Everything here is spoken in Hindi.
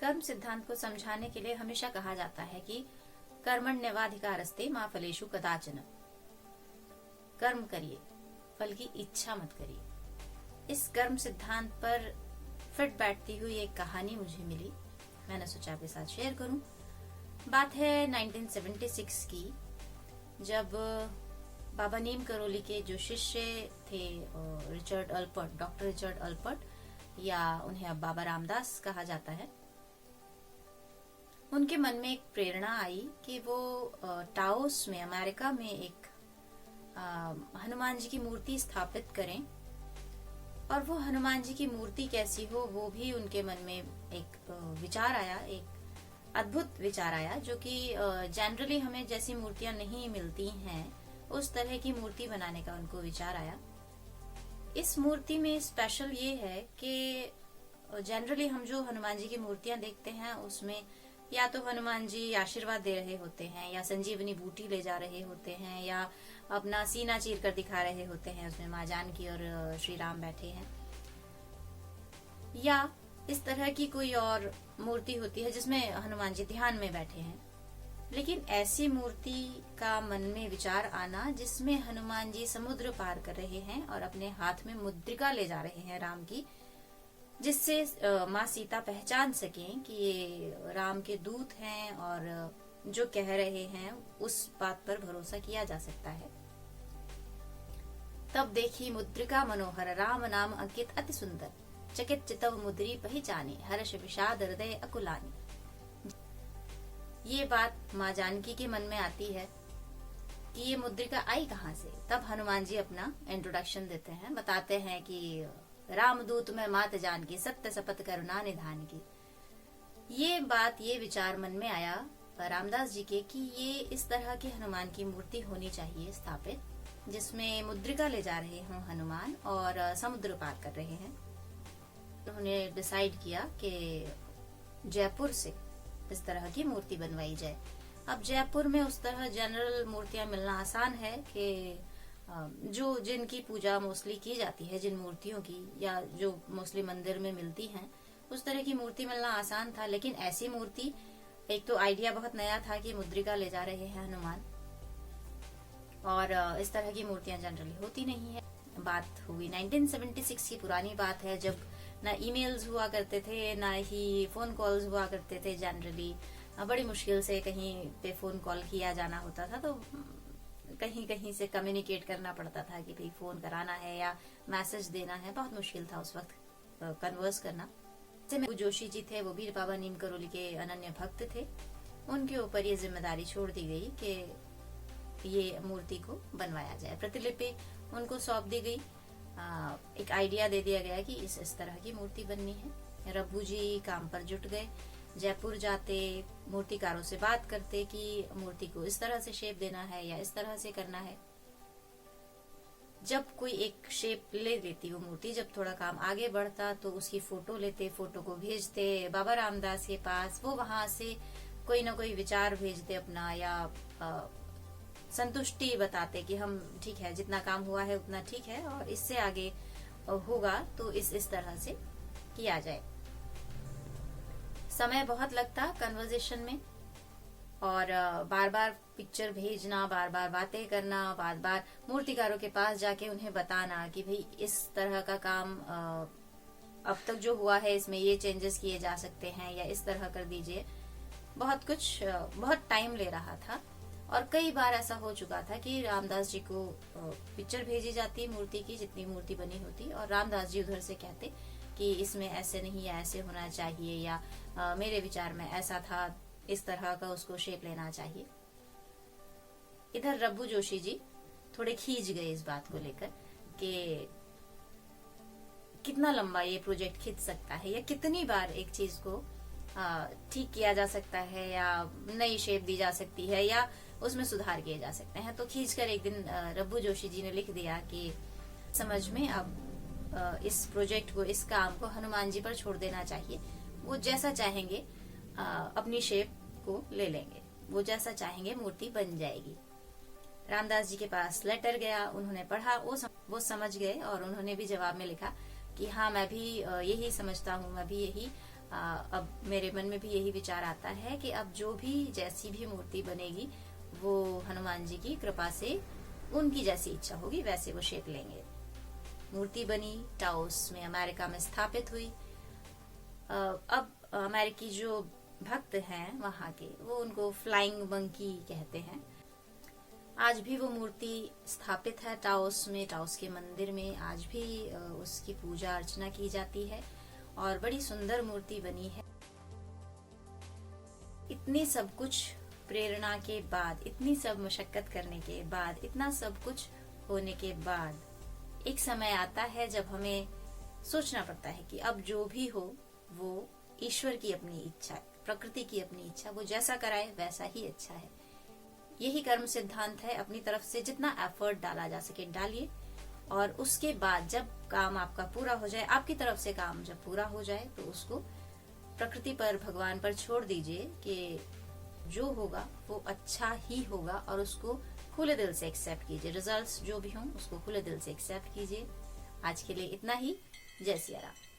कर्म सिद्धांत को समझाने के लिए हमेशा कहा जाता है कि कर्मण्येवाधिकारस्ते मा फलेषु कदाचन। कर्म करिए, फल की इच्छा मत करिए। इस कर्म सिद्धांत पर फिट बैठती हुई एक कहानी मुझे मिली, मैंने सोचा आपके साथ शेयर करूं। बात है 1976 की, जब बाबा नीम करोली के जो शिष्य थे रिचर्ड अल्पर्ट, डॉक्टर रिचर्ड अल्पर्ट, या उन्हें अब बाबा रामदास कहा जाता है, उनके मन में एक प्रेरणा आई कि वो टाओस में, अमेरिका में एक हनुमान जी की मूर्ति स्थापित करें। और वो हनुमान जी की मूर्ति कैसी हो, वो भी उनके मन में एक विचार आया, एक अद्भुत विचार आया, जो कि जनरली हमें जैसी मूर्तियां नहीं मिलती हैं उस तरह की मूर्ति बनाने का उनको विचार आया। इस मूर्ति में स्पेशल ये है कि जनरली हम जो हनुमान जी की मूर्तियां देखते हैं उसमें या तो हनुमान जी आशीर्वाद दे रहे होते हैं, या संजीवनी बूटी ले जा रहे होते हैं, या अपना सीना चीर कर दिखा रहे होते हैं, उसमें माँ जानकी और श्री राम बैठे हैं, या इस तरह की कोई और मूर्ति होती है जिसमें हनुमान जी ध्यान में बैठे हैं। लेकिन ऐसी मूर्ति का मन में विचार आना जिसमें हनुमान जी समुद्र पार कर रहे हैं और अपने हाथ में मुद्रिका ले जा रहे हैं राम की, जिससे माँ सीता पहचान सकें कि ये राम के दूत हैं और जो कह रहे हैं उस बात पर भरोसा किया जा सकता है। तब देखी मुद्रिका मनोहर, राम नाम अंकित अति सुंदर, चकित चितव मुद्री पहचाने, हर्ष विषाद हृदय अकुलानी। ये बात माँ जानकी के मन में आती है कि ये मुद्रिका आई कहाँ से। तब हनुमान जी अपना इंट्रोडक्शन देते हैं, बताते हैं कि रामदूत में मात जानकी, सत्य शपथ करुणा निधान की। ये बात, ये विचार मन में आया रामदास जी के कि ये इस तरह की हनुमान की मूर्ति होनी चाहिए स्थापित, जिसमें मुद्रिका ले जा रहे हों हनुमान और समुद्र पार कर रहे हैं। उन्होंने डिसाइड किया कि जयपुर से इस तरह की मूर्ति बनवाई जाए। अब जयपुर में उस तरह जनरल मूर्तियां मिलना आसान है कि जो जिनकी पूजा मोस्टली की जाती है, जिन मूर्तियों की, या जो मोस्टली मंदिर में मिलती हैं, उस तरह की मूर्ति मिलना आसान था। लेकिन ऐसी मूर्ति, एक तो आइडिया बहुत नया था कि मुद्रिका ले जा रहे हैं हनुमान, और इस तरह की मूर्तियां जनरली होती नहीं है। बात हुई 1976 की पुरानी बात है, जब ना ईमेल्स हुआ करते थे, ना ही फोन कॉल्स हुआ करते थे। जनरली बड़ी मुश्किल से कहीं पे फोन कॉल किया जाना होता था, तो कहीं कहीं से कम्युनिकेट करना पड़ता था कि भाई फोन कराना है या मैसेज देना है। बहुत मुश्किल था उस वक्त कन्वर्स करना। जैसे जोशी जी थे, वो भी बाबा नीम करोली के अनन्य भक्त थे। उनके ऊपर ये जिम्मेदारी छोड़ दी गई कि ये मूर्ति को बनवाया जाए। प्रतिलिपि उनको सौंप दी गई। एक आइडिया दे दिया गया कि इस तरह की मूर्ति बननी है। रब्बू जी काम पर जुट गए, जयपुर जाते, मूर्तिकारों से बात करते कि मूर्ति को इस तरह से शेप देना है या इस तरह से करना है। जब कोई एक शेप ले लेती वो मूर्ति, जब थोड़ा काम आगे बढ़ता तो उसकी फोटो लेते, फोटो को भेजते बाबा रामदास के पास। वो वहां से कोई ना कोई विचार भेजते अपना, या संतुष्टि बताते कि हम ठीक है, जितना काम हुआ है उतना ठीक है, और इससे आगे होगा तो इस तरह से किया जाए। समय बहुत लगता कन्वर्सेशन में, और बार बार पिक्चर भेजना, बार बार बातें करना, बार बार मूर्तिकारों के पास जाके उन्हें बताना कि भाई इस तरह का काम अब तक जो हुआ है इसमें ये चेंजेस किए जा सकते हैं, या इस तरह कर दीजिए। बहुत कुछ, बहुत टाइम ले रहा था। और कई बार ऐसा हो चुका था कि रामदास जी को पिक्चर भेजी जाती मूर्ति की, जितनी मूर्ति बनी होती, और रामदास जी उधर से कहते कि इसमें ऐसे नहीं, या ऐसे होना चाहिए, या मेरे विचार में ऐसा था, इस तरह का उसको शेप लेना चाहिए। इधर रब्बू जोशी जी थोड़े खींच गए इस बात को लेकर कि कितना लंबा ये प्रोजेक्ट खींच सकता है, या कितनी बार एक चीज को ठीक किया जा सकता है, या नई शेप दी जा सकती है, या उसमें सुधार किए जा सकते हैं। तो खींचकर एक दिन रब्बू जोशी जी ने लिख दिया कि समझ में अब इस प्रोजेक्ट को, इस काम को हनुमान जी पर छोड़ देना चाहिए। वो जैसा चाहेंगे अपनी शेप को ले लेंगे, वो जैसा चाहेंगे मूर्ति बन जाएगी। रामदास जी के पास लेटर गया, उन्होंने पढ़ा, वो समझ गए, और उन्होंने भी जवाब में लिखा कि हाँ, मैं भी यही समझता हूँ, मैं भी यही अब मेरे मन में भी यही विचार आता है कि अब जो भी जैसी भी मूर्ति बनेगी वो हनुमान जी की कृपा से उनकी जैसी इच्छा होगी वैसे वो शेप लेंगे। मूर्ति बनी, टाओस में अमेरिका में स्थापित हुई। अब अमेरिकी जो भक्त हैं वहां के, वो उनको फ्लाइंग मंकी कहते हैं। आज भी वो मूर्ति स्थापित है टाओस में, टाओस के मंदिर में आज भी उसकी पूजा अर्चना की जाती है और बड़ी सुंदर मूर्ति बनी है। इतनी सब कुछ प्रेरणा के बाद, इतनी सब मशक्कत करने के बाद, इतना सब कुछ होने के बाद एक समय आता है जब हमें सोचना पड़ता है कि अब जो भी हो वो ईश्वर की अपनी इच्छा, प्रकृति की अपनी इच्छा, वो जैसा कराए वैसा ही अच्छा है। यही कर्म सिद्धांत है। अपनी तरफ से जितना एफर्ट डाला जा सके डालिए और उसके बाद जब काम आपका पूरा हो जाए, आपकी तरफ से काम जब पूरा हो जाए तो उसको प्रकृति पर, भगवान पर छोड़ दीजिए कि जो होगा वो अच्छा ही होगा और उसको खुले दिल से एक्सेप्ट कीजिए। रिजल्ट्स जो भी हों उसको खुले दिल से एक्सेप्ट कीजिए। आज के लिए इतना ही। जय सिया राम।